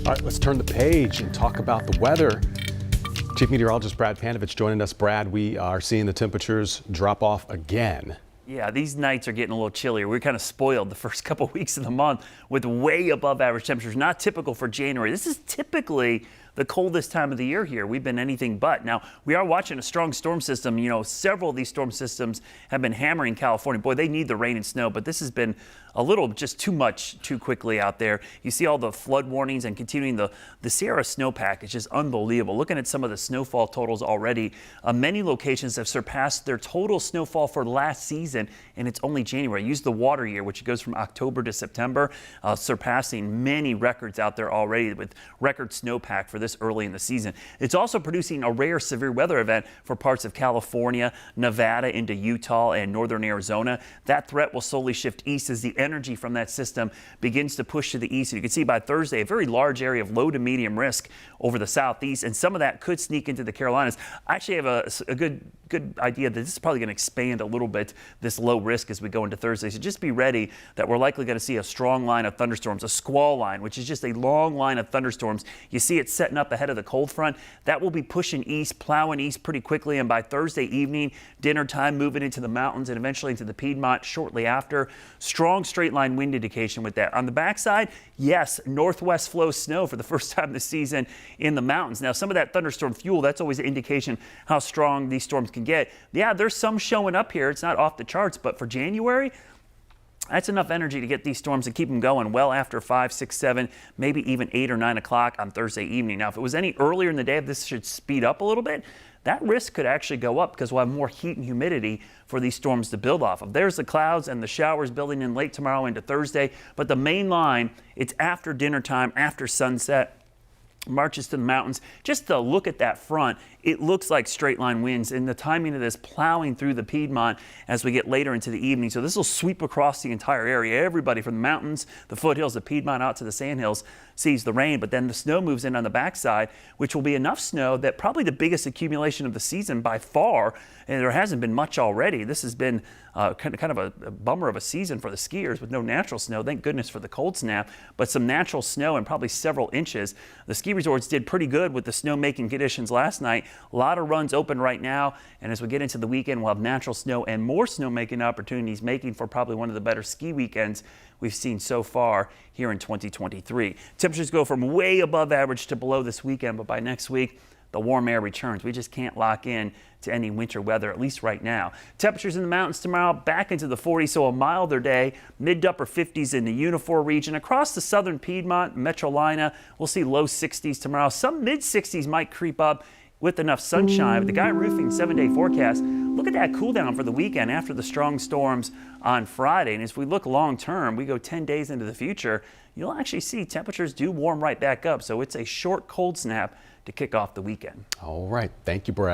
All right, let's turn the page and talk about the weather. Chief Meteorologist Brad Panovich joining us. Brad, we are seeing the temperatures drop off again. Yeah, these nights are getting a little chillier. We're kind of spoiled the first couple weeks of the month with way above average temperatures. Not typical for January. This is typically the coldest time of the year here. We've been anything but. Now, we are watching a strong storm system. You know, several of these storm systems have been hammering California. Boy, they need the rain and snow, but this has been a little just too much too quickly out there. You see all the flood warnings and continuing the Sierra snowpack is just unbelievable. Looking at some of the snowfall totals already, many locations have surpassed their total snowfall for last season, and it's only January. Use the water year, which goes from October to September, surpassing many records out there already with record snowpack for this early in the season. It's also producing a rare severe weather event for parts of California, Nevada, into Utah and northern Arizona. That threat will slowly shift east as the energy from that system begins to push to the east. You can see by Thursday a very large area of low to medium risk over the southeast, and some of that could sneak into the Carolinas. I actually have a good idea that this is probably going to expand a little bit, this low risk, as we go into Thursday. So just be ready that we're likely going to see a strong line of thunderstorms, a squall line, which is just a long line of thunderstorms. You see it setting up ahead of the cold front. That will be pushing east, plowing east pretty quickly, and by Thursday evening, dinner time, moving into the mountains and eventually into the Piedmont shortly after. Strong straight line wind indication with that. On the backside, yes, northwest flow snow for the first time this season in the mountains. Now, some of that thunderstorm fuel, that's always an indication how strong these storms can get. Yeah, there's some showing up here. It's not off the charts, but for January, that's enough energy to get these storms and keep them going well after 5, 6, 7, maybe even 8 or 9 o'clock on Thursday evening. Now, if it was any earlier in the day, if this should speed up a little bit, that risk could actually go up because we'll have more heat and humidity for these storms to build off of. There's the clouds and the showers building in late tomorrow into Thursday, but the main line, it's after dinner time, after sunset, marches to the mountains. Just to look at that front, it looks like straight line winds, and the timing of this plowing through the Piedmont as we get later into the evening. So this will sweep across the entire area. Everybody from the mountains, the foothills, the Piedmont out to the sandhills sees the rain, but then the snow moves in on the backside, which will be enough snow that probably the biggest accumulation of the season by far, and there hasn't been much already. This has been kind of a bummer of a season for the skiers with no natural snow. Thank goodness for the cold snap, but some natural snow and probably several inches. The ski resorts did pretty good with the snow-making conditions last night. A lot of runs open right now, and as we get into the weekend, we'll have natural snow and more snow-making opportunities, making for probably one of the better ski weekends we've seen so far here in 2023. Temperatures go from way above average to below this weekend, but by next week, the warm air returns. We just can't lock in to any winter weather, at least right now. Temperatures in the mountains tomorrow back into the 40s, so a milder day, mid to upper 50s in the Unifor region. Across the southern Piedmont, Metrolina, we'll see low 60s tomorrow. Some mid 60s might creep up with enough sunshine. But the Guy Roofing 7-day forecast, look at that cool down for the weekend after the strong storms on Friday. And as we look long term, we go 10 days into the future, you'll actually see temperatures do warm right back up. So it's a short cold snap to kick off the weekend. All right. Thank you, Brad.